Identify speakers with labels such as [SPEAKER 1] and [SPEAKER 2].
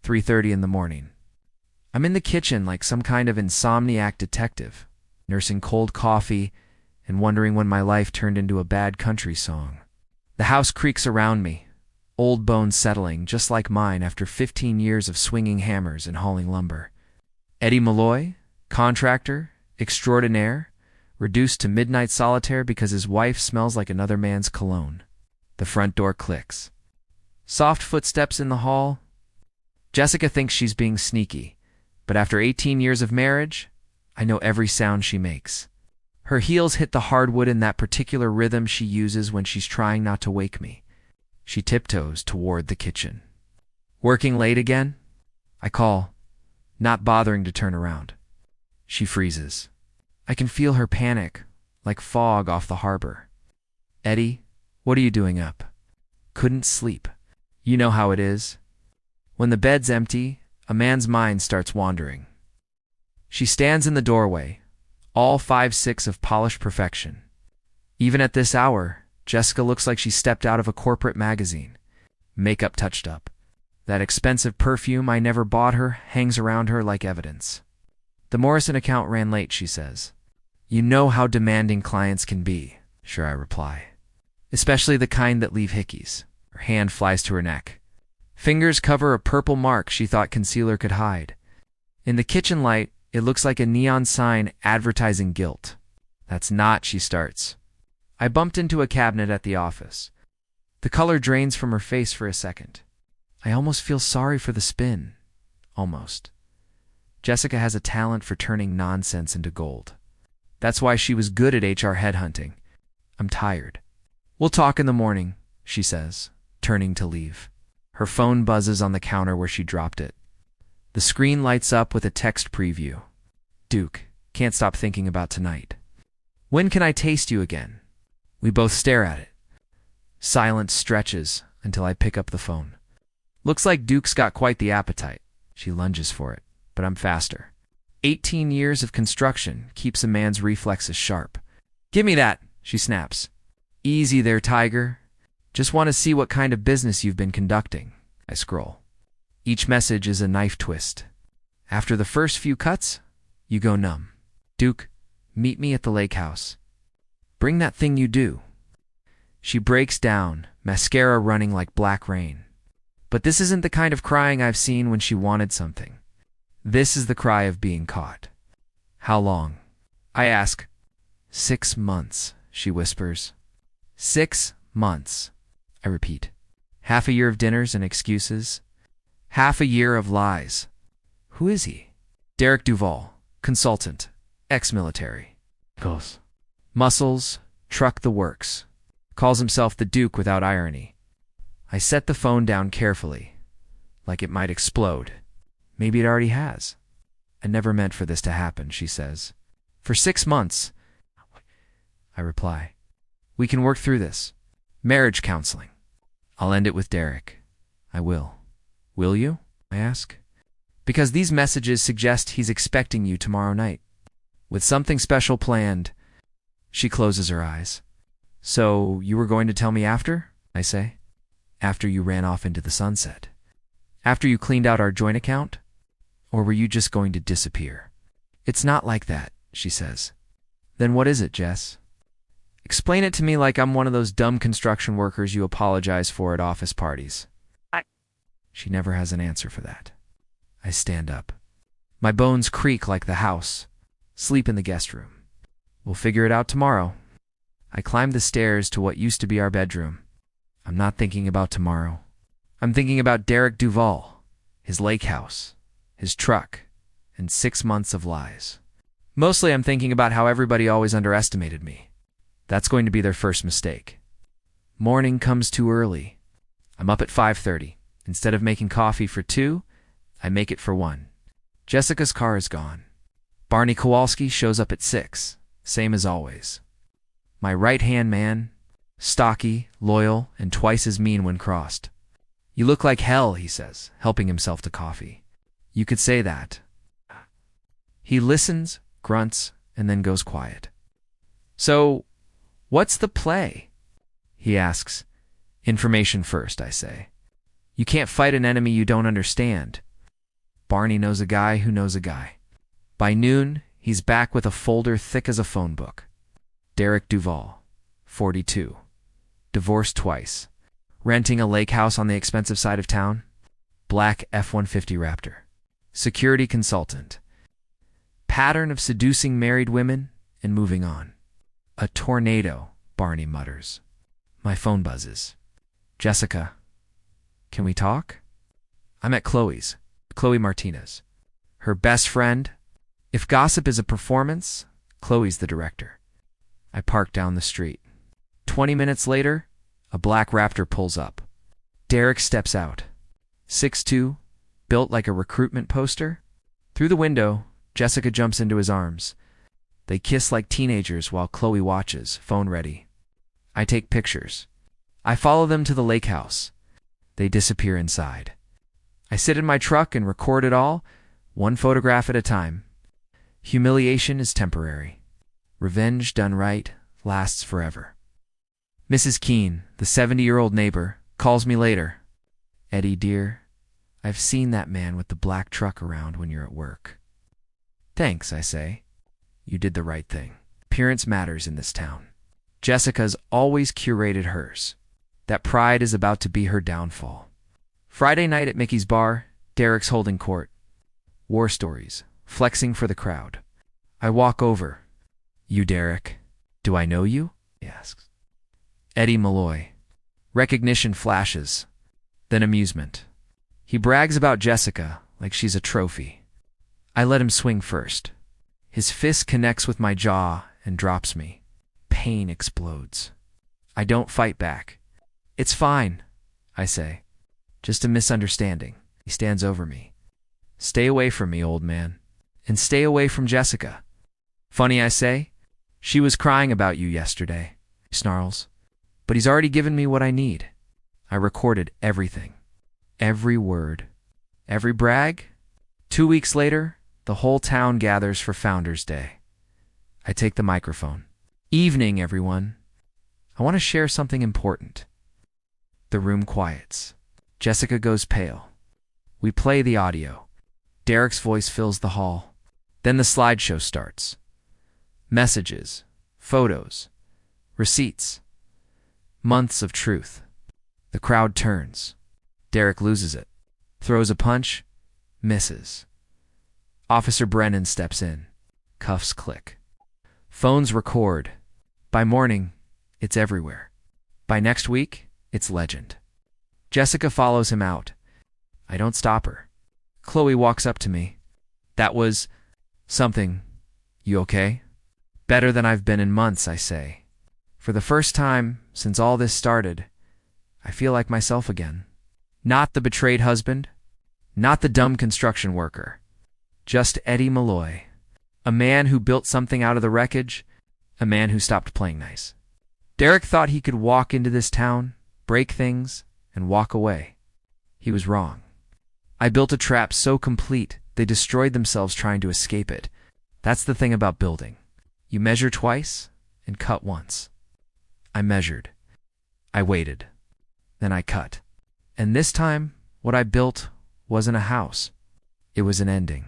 [SPEAKER 1] 3:30 in the morning. I'm in the kitchen like some kind of insomniac detective, nursing cold coffee and wondering when my life turned into a bad country song. The house creaks around me, old bones settling just like mine after 15 years of swinging hammers and hauling lumber. Eddie Malloy, contractor, extraordinaire, reduced to midnight solitaire because his wife smells like another man's cologne. The front door clicks. Soft footsteps in the hall. Jessica thinks she's being sneaky, but after 18 years of marriage, I know every sound she makes. Her heels hit the hardwood in that particular rhythm she uses when she's trying not to wake me. She tiptoes toward the kitchen. Working late again? I call, not bothering to turn around. She freezes. I can feel her panic, like fog off the harbor. Eddie, what are you doing up? Couldn't sleep. You know how it is. When the bed's empty, a man's mind starts wandering. She stands in the doorway, all 5'6" of polished perfection. Even at this hour, Jessica looks like she stepped out of a corporate magazine. Makeup touched up. That expensive perfume I never bought her hangs around her like evidence. The Morrison account ran late, she says. You know how demanding clients can be, sure I reply. Especially the kind that leave hickeys. Her hand flies to her neck. Fingers cover a purple mark she thought concealer could hide. In the kitchen light, it looks like a neon sign advertising guilt. That's not, she starts. I bumped into a cabinet at the office. The color drains from her face for a second. I almost feel sorry for the spin. Almost. Jessica has a talent for turning nonsense into gold. That's why she was good at HR headhunting. I'm tired. We'll talk in the morning, she says, turning to leave. Her phone buzzes on the counter where she dropped it. The screen lights up with a text preview. Duke, can't stop thinking about tonight. When can I taste you again? We both stare at it. Silence stretches until I pick up the phone. Looks like Duke's got quite the appetite. She lunges for it, but I'm faster. 18 years of construction keeps a man's reflexes sharp. Give me that, she snaps. Easy there, Tiger. Just want to see what kind of business you've been conducting. I scroll. Each message is a knife twist. After the first few cuts, you go numb. Duke, meet me at the lake house. Bring that thing you do. She breaks down, mascara running like black rain. But this isn't the kind of crying I've seen when she wanted something. This is the cry of being caught. How long? I ask. 6 months, she whispers. 6 months. I repeat. Half a year of dinners and excuses. Half a year of lies. Who is he? Derek Duval, consultant, ex-military. Goes. Muscles, truck the works. Calls himself the Duke without irony. I set the phone down carefully, like it might explode. Maybe it already has. I never meant for this to happen, she says. For 6 months, I reply. We can work through this. Marriage counseling. I'll end it with Derek. I will. Will you? I ask. Because these messages suggest he's expecting you tomorrow night. With something special planned. She closes her eyes. So you were going to tell me after? I say. After you ran off into the sunset. After you cleaned out our joint account? Or were you just going to disappear? It's not like that, she says. Then what is it, Jess? Explain it to me like I'm one of those dumb construction workers you apologize for at office parties. She never has an answer for that. I stand up. My bones creak like the house. Sleep in the guest room. We'll figure it out tomorrow. I climb the stairs to what used to be our bedroom. I'm not thinking about tomorrow. I'm thinking about Derek Duval, his lake house, his truck, and 6 months of lies. Mostly I'm thinking about how everybody always underestimated me. That's going to be their first mistake. Morning comes too early. I'm up at 5:30. Instead of making coffee for 2, I make it for 1. Jessica's car is gone. Barney Kowalski shows up at 6, same as always. My right-hand man, stocky, loyal, and twice as mean when crossed. You look like hell, he says, helping himself to coffee. You could say that. He listens, grunts, and then goes quiet. So, what's the play? He asks. Information first, I say. You can't fight an enemy you don't understand. Barney knows a guy who knows a guy. By noon, he's back with a folder thick as a phone book. Derek Duval, 42. Divorced twice. Renting a lake house on the expensive side of town. Black F-150 Raptor. Security consultant. Pattern of seducing married women and moving on. A tornado, Barney mutters. My phone buzzes. Jessica, can we talk? I'm at Chloe's, Chloe Martinez. Her best friend. If gossip is a performance, Chloe's the director. I park down the street. 20 minutes later, a black Raptor pulls up. Derek steps out. 6'2", built like a recruitment poster. Through the window, Jessica jumps into his arms. They kiss like teenagers while Chloe watches, phone ready. I take pictures. I follow them to the lake house. They disappear inside. I sit in my truck and record it all, one photograph at a time. Humiliation is temporary. Revenge done right lasts forever. Mrs. Keene, the 70-year-old neighbor, calls me later. Eddie, dear, I've seen that man with the black truck around when you're at work. Thanks, I say. You did the right thing. Appearance matters in this town. Jessica's always curated hers. That pride is about to be her downfall. Friday night at Mickey's bar, Derek's holding court. War stories, flexing for the crowd. I walk over. You, Derek. Do I know you? He asks. Eddie Malloy. Recognition flashes, then amusement. He brags about Jessica like she's a trophy. I let him swing first. His fist connects with my jaw and drops me. Pain explodes. I don't fight back. It's fine, I say. Just a misunderstanding. He stands over me. Stay away from me, old man. And stay away from Jessica. Funny, I say. She was crying about you yesterday, he snarls. But he's already given me what I need. I recorded everything. Every word. Every brag. 2 weeks later, the whole town gathers for Founders Day. I take the microphone. Evening, everyone. I want to share something important. The room quiets. Jessica goes pale. We play the audio. Derek's voice fills the hall. Then the slideshow starts. Messages, photos, receipts, months of truth. The crowd turns. Derek loses it. Throws a punch, misses. Officer Brennan steps in. Cuffs click. Phones record. By morning, it's everywhere. By next week, it's legend. Jessica follows him out. I don't stop her. Chloe walks up to me. That was something. You okay? Better than I've been in months, I say. For the first time since all this started, I feel like myself again. Not the betrayed husband, not the dumb construction worker. Just Eddie Malloy, a man who built something out of the wreckage, a man who stopped playing nice. Derek thought he could walk into this town, break things, and walk away. He was wrong. I built a trap so complete they destroyed themselves trying to escape it. That's the thing about building. You measure twice and cut once. I measured. I waited. Then I cut. And this time, what I built wasn't a house. It was an ending.